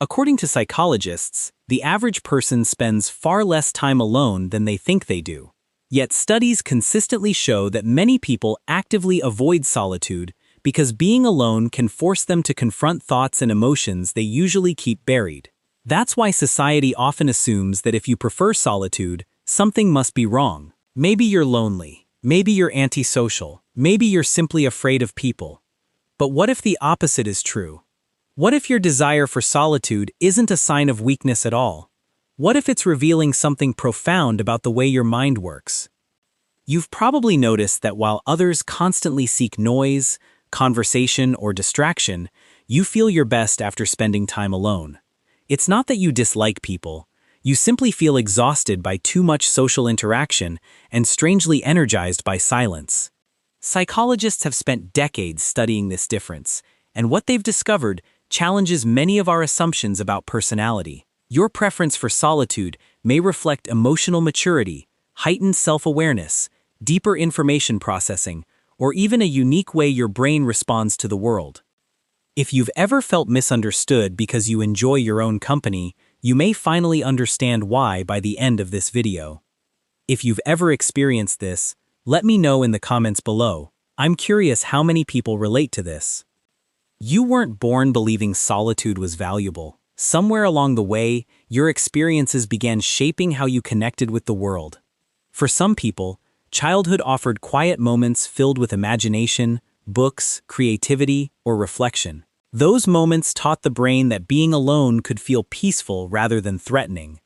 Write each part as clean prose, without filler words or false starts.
According to psychologists, the average person spends far less time alone than they think they do. Yet studies consistently show that many people actively avoid solitude because being alone can force them to confront thoughts and emotions they usually keep buried. That's why society often assumes that if you prefer solitude, something must be wrong. Maybe you're lonely, maybe you're antisocial, maybe you're simply afraid of people. But what if the opposite is true? What if your desire for solitude isn't a sign of weakness at all? What if it's revealing something profound about the way your mind works? You've probably noticed that while others constantly seek noise, conversation, or distraction, you feel your best after spending time alone. It's not that you dislike people. You simply feel exhausted by too much social interaction and strangely energized by silence. Psychologists have spent decades studying this difference, and what they've discovered challenges many of our assumptions about personality. Your preference for solitude may reflect emotional maturity, heightened self-awareness, deeper information processing, or even a unique way your brain responds to the world. If you've ever felt misunderstood because you enjoy your own company, you may finally understand why by the end of this video. If you've ever experienced this, let me know in the comments below. I'm curious how many people relate to this. You weren't born believing solitude was valuable. Somewhere along the way, your experiences began shaping how you connected with the world. For some people, childhood offered quiet moments filled with imagination, books, creativity, or reflection. Those moments taught the brain that being alone could feel peaceful rather than threatening.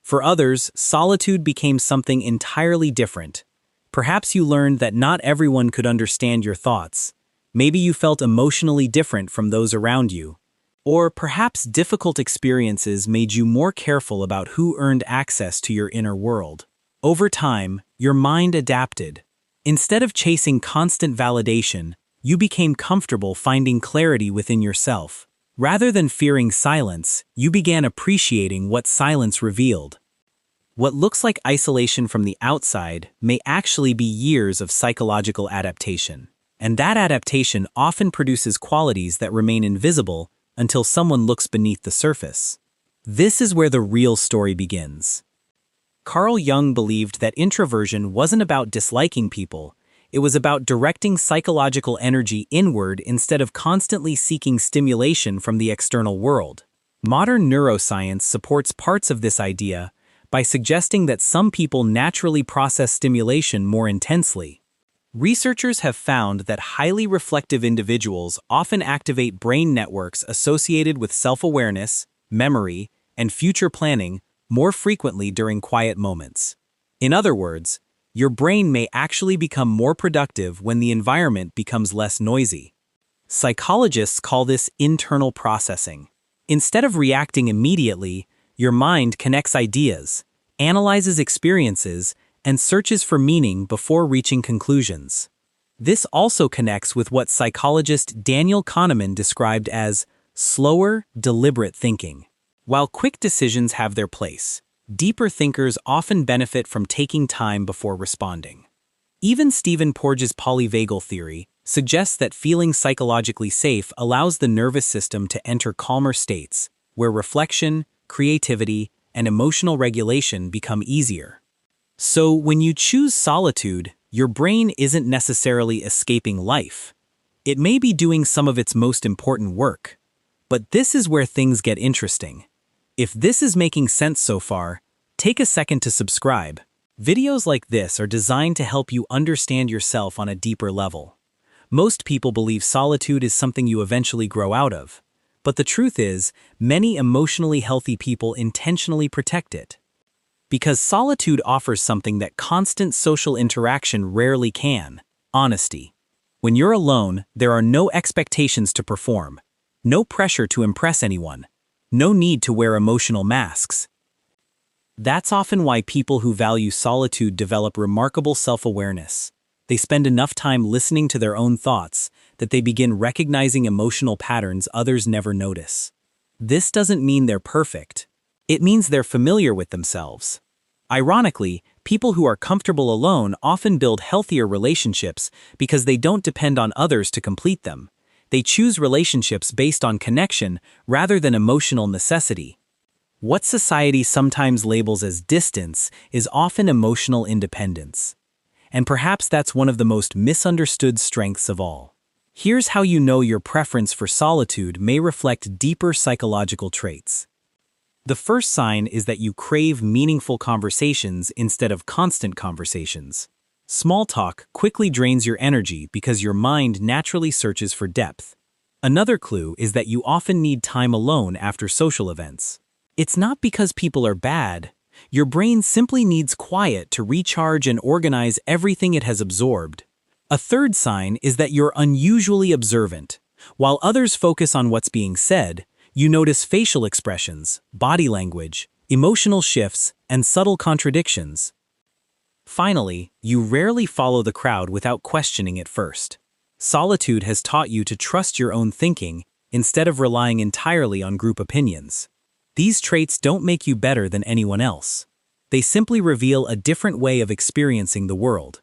For others, solitude became something entirely different. Perhaps you learned that not everyone could understand your thoughts. Maybe you felt emotionally different from those around you. Or perhaps difficult experiences made you more careful about who earned access to your inner world. Over time, your mind adapted. Instead of chasing constant validation, you became comfortable finding clarity within yourself. Rather than fearing silence, you began appreciating what silence revealed. What looks like isolation from the outside may actually be years of psychological adaptation. And that adaptation often produces qualities that remain invisible until someone looks beneath the surface. This is where the real story begins. Carl Jung believed that introversion wasn't about disliking people. It was about directing psychological energy inward instead of constantly seeking stimulation from the external world. Modern neuroscience supports parts of this idea by suggesting that some people naturally process stimulation more intensely. Researchers have found that highly reflective individuals often activate brain networks associated with self-awareness, memory, and future planning more frequently during quiet moments. In other words, your brain may actually become more productive when the environment becomes less noisy. Psychologists call this internal processing. Instead of reacting immediately, your mind connects ideas, analyzes experiences, and searches for meaning before reaching conclusions. This also connects with what psychologist Daniel Kahneman described as slower, deliberate thinking. While quick decisions have their place, deeper thinkers often benefit from taking time before responding. Even Stephen Porges' polyvagal theory suggests that feeling psychologically safe allows the nervous system to enter calmer states, where reflection, creativity, and emotional regulation become easier. So when you choose solitude, your brain isn't necessarily escaping life. It may be doing some of its most important work. But this is where things get interesting. If this is making sense so far, take a second to subscribe. Videos like this are designed to help you understand yourself on a deeper level. Most people believe solitude is something you eventually grow out of. But the truth is, many emotionally healthy people intentionally protect it. Because solitude offers something that constant social interaction rarely can: honesty. When you're alone, there are no expectations to perform, no pressure to impress anyone, no need to wear emotional masks. That's often why people who value solitude develop remarkable self-awareness. They spend enough time listening to their own thoughts that they begin recognizing emotional patterns others never notice. This doesn't mean they're perfect. It means they're familiar with themselves. Ironically, people who are comfortable alone often build healthier relationships because they don't depend on others to complete them. They choose relationships based on connection rather than emotional necessity. What society sometimes labels as distance is often emotional independence. And perhaps that's one of the most misunderstood strengths of all. Here's how you know your preference for solitude may reflect deeper psychological traits. The first sign is that you crave meaningful conversations instead of constant conversations. Small talk quickly drains your energy because your mind naturally searches for depth. Another clue is that you often need time alone after social events. It's not because people are bad. Your brain simply needs quiet to recharge and organize everything it has absorbed. A third sign is that you're unusually observant. While others focus on what's being said, you notice facial expressions, body language, emotional shifts, and subtle contradictions. Finally, you rarely follow the crowd without questioning it first. Solitude has taught you to trust your own thinking instead of relying entirely on group opinions. These traits don't make you better than anyone else. They simply reveal a different way of experiencing the world.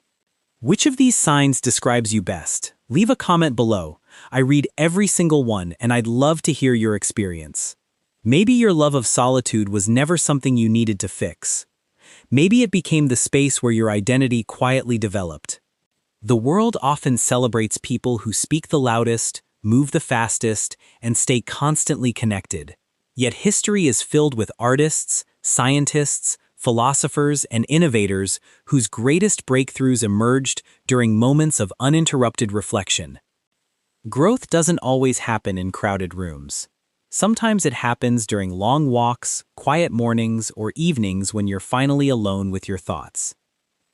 Which of these signs describes you best? Leave a comment below. I read every single one, and I'd love to hear your experience. Maybe your love of solitude was never something you needed to fix. Maybe it became the space where your identity quietly developed. The world often celebrates people who speak the loudest, move the fastest, and stay constantly connected. Yet history is filled with artists, scientists, philosophers, and innovators whose greatest breakthroughs emerged during moments of uninterrupted reflection. Growth doesn't always happen in crowded rooms. Sometimes it happens during long walks, quiet mornings, or evenings when you're finally alone with your thoughts.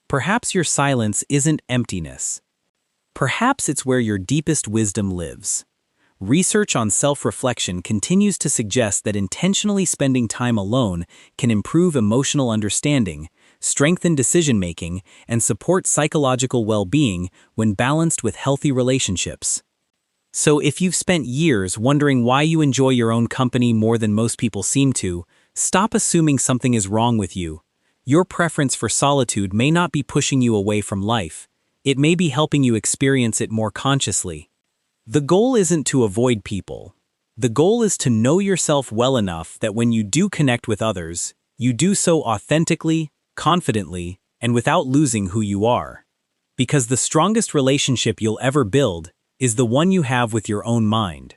Perhaps your silence isn't emptiness. Perhaps it's where your deepest wisdom lives. Research on self-reflection continues to suggest that intentionally spending time alone can improve emotional understanding, strengthen decision-making, and support psychological well-being when balanced with healthy relationships. So if you've spent years wondering why you enjoy your own company more than most people seem to, stop assuming something is wrong with you. Your preference for solitude may not be pushing you away from life. It may be helping you experience it more consciously. The goal isn't to avoid people. The goal is to know yourself well enough that when you do connect with others, you do so authentically, confidently, and without losing who you are. Because the strongest relationship you'll ever build is the one you have with your own mind.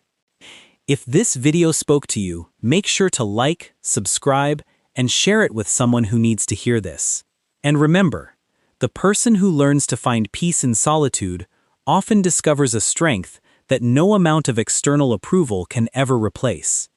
If this video spoke to you, make sure to like, subscribe, and share it with someone who needs to hear this. And remember, the person who learns to find peace in solitude often discovers a strength that no amount of external approval can ever replace.